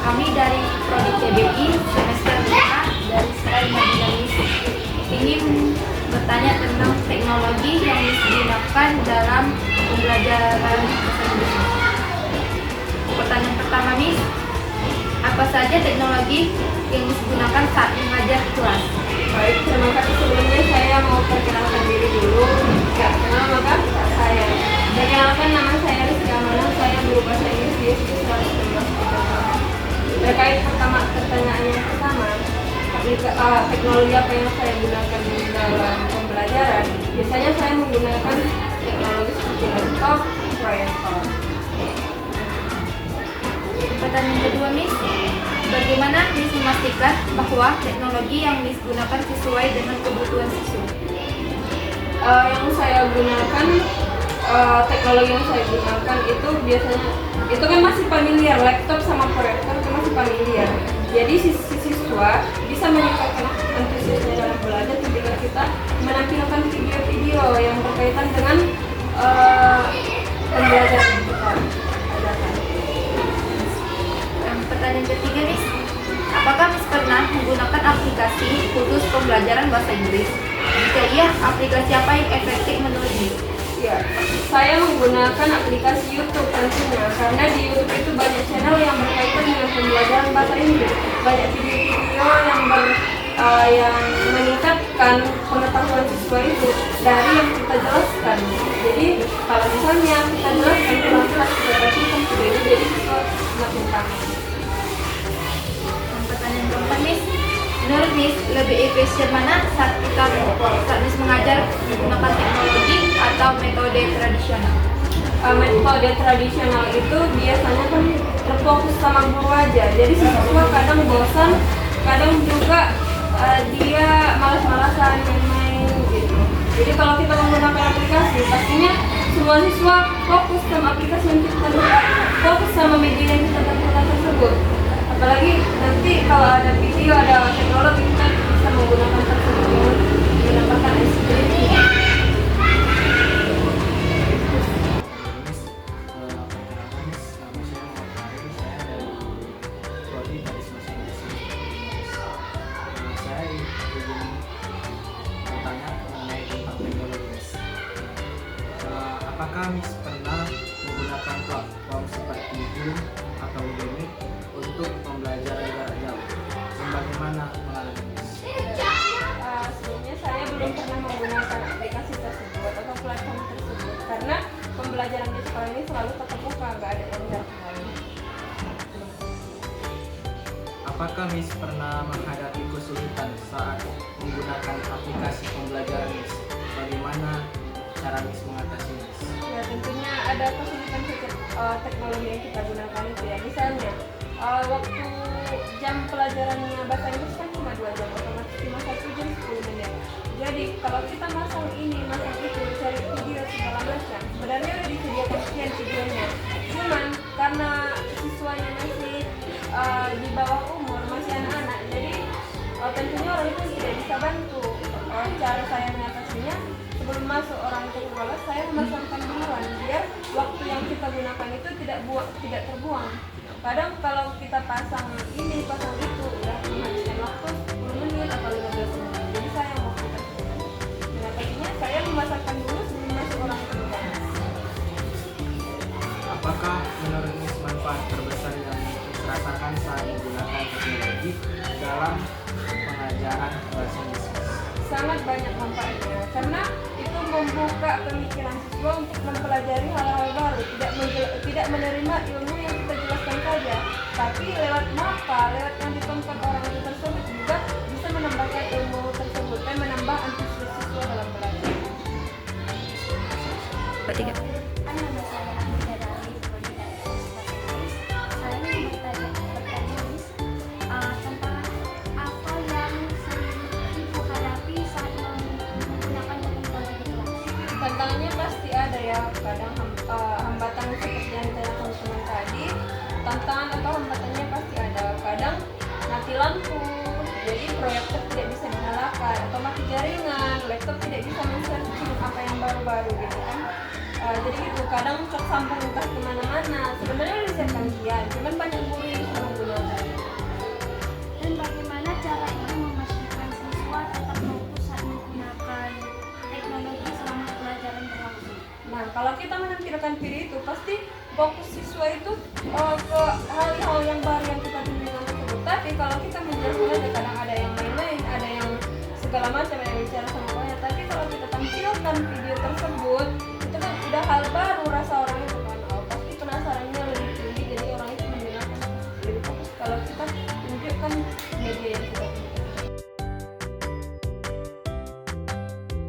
Kami dari Prodi CBI semester 5 dari Serai Madinamis ingin bertanya tentang teknologi yang digunakan dalam pembelajaran bahasa Inggris. Pertanyaan pertama, Miss, apa saja teknologi yang digunakan saat mengajar di kelas? Baik, terima kasih. Sebelumnya saya mau perkenalkan diri dulu. Ya, kenal maka saya. Perkenalkan, nama saya Rizky Amanah. Saya guru bahasa Inggris di SD 111. Terkait pertanyaan yang pertama, teknologi apa yang saya gunakan dalam pembelajaran? Biasanya saya menggunakan teknologi seperti laptop, proyektor. Pertanyaan kedua, Miss, bagaimana Miss memastikan bahwa teknologi yang Miss gunakan sesuai dengan kebutuhan siswa? Teknologi yang saya gunakan itu biasanya itu kan masih familiar, laptop sama proyektor itu masih familiar. Jadi siswa bisa meningkatkan antusiasme dalam belajar ketika kita menampilkan video-video yang berkaitan dengan pembelajaran kita. Pertanyaan ketiga, Miss, apakah Miss pernah menggunakan aplikasi khusus pembelajaran bahasa Inggris? Jika iya, aplikasi apa yang efektif menurut Miss? Ya, saya menggunakan aplikasi YouTube tentunya karena di YouTube itu banyak channel yang berkaitan dengan pembelajaran bahasa Inggris, banyak video-video yang meningkatkan pengetahuan siswa itu dari yang kita jelaskan. Jadi kalau misalnya kita jelaskan pelan-pelan kita perhatikan video ini, jadi siswa semakin paham. Pertanyaan keempat, Miss, menurut Miss lebih efisien mana saat Miss mengajar menggunakan teknologi atau metode tradisional? Metode tradisional itu biasanya kan terfokus sama guru aja, jadi siswa kadang bosan, kadang juga dia malas-malasan main gitu. Jadi kalau kita menggunakan aplikasi, pastinya semua siswa fokus sama aplikasi yang kita gunakan, fokus sama media yang kita gunakan tersebut. Apalagi nanti kalau ada video, ada teknologi, kita bisa menggunakan tersebut dengan mendapatkan experience. Apakah Miss pernah menggunakan platform seperti Zoom atau Udemy untuk pembelajaran jarak jauh? Dan bagaimana pengalaman Miss? Sebelumnya saya belum pernah menggunakan aplikasi tersebut atau platform tersebut karena pembelajaran di sekolah ini selalu tatap muka, nggak ada yang jarak jauh. Apakah Miss pernah menghadapi kesulitan saat menggunakan aplikasi pembelajaran Miss? Bagaimana cara Miss mengatasi Miss? Ya, tentunya ada kesulitan teknologi yang kita gunakan itu ya. Misalnya waktu jam pelajarannya bahasa Inggris kan cuma 2 jam, otomatis cuma 1 jam 10 menit. Jadi kalau kita masang ini, masang itu, cari video segala macam, sebenarnya udah disediakan sekian videonya. Cuman karena siswanya masih di bawah umur, masih anak-anak, jadi tentunya orang itu tidak bisa bantu. Cara saya mengatasinya, sebelum masuk orang itu ke kelas, saya memasangkan duluan biar waktu yang kita gunakan itu tidak terbuang. Kadang kalau kita pasang ini, pasang itu, udah menghabiskan waktu 10 menit atau 15 menit. Jadi saya mau mengatasinya, saya memasangkan dulu sebelum masuk orang itu ke kelas. Apakah menurut Miss manfaat terbesar yang Miss rasakan saat menggunakan teknologi dalam pengajaran bahasa Inggris? Sangat banyak manfaatnya karena itu membuka pemikiran siswa untuk mempelajari hal-hal baru, tidak menerima ilmu yang kita jelaskan saja, tapi lewat mapa, lewat yang ditonton orang itu tersebut juga bisa menambahkan ilmu tersebut dan menambah antusias siswa dalam belajar. Ketiga. Nama saya Amanda dari Prodi Inggris. Saya ingin bertanya Miss, tentang apa yang sering Ibu hadapi saat menggunakan teknologi di kelas? Tantangannya pasti ada ya, kadang hambatan seperti yang ditanyakan teman tadi, tantangan atau hambatannya pasti ada. Kadang mati lampu, jadi proyektor tidak bisa dinyalakan, atau mati jaringan, laptop tidak bisa men-searching apa yang baru-baru gitu kan. Jadi gitu, kadang tersambung entah kemana-mana. Sebenarnya udah disiapkan ujian, cuman banyak guru yang sudah menggunakan. fokus siswa itu ke hal-hal yang baru yang kita tunjukkan tersebut. Tapi kalau kita menjelaskan aja, kadang ada yang main-main, ada yang segala macam yang bicara sama orang. Tapi kalau kita tampilkan video tersebut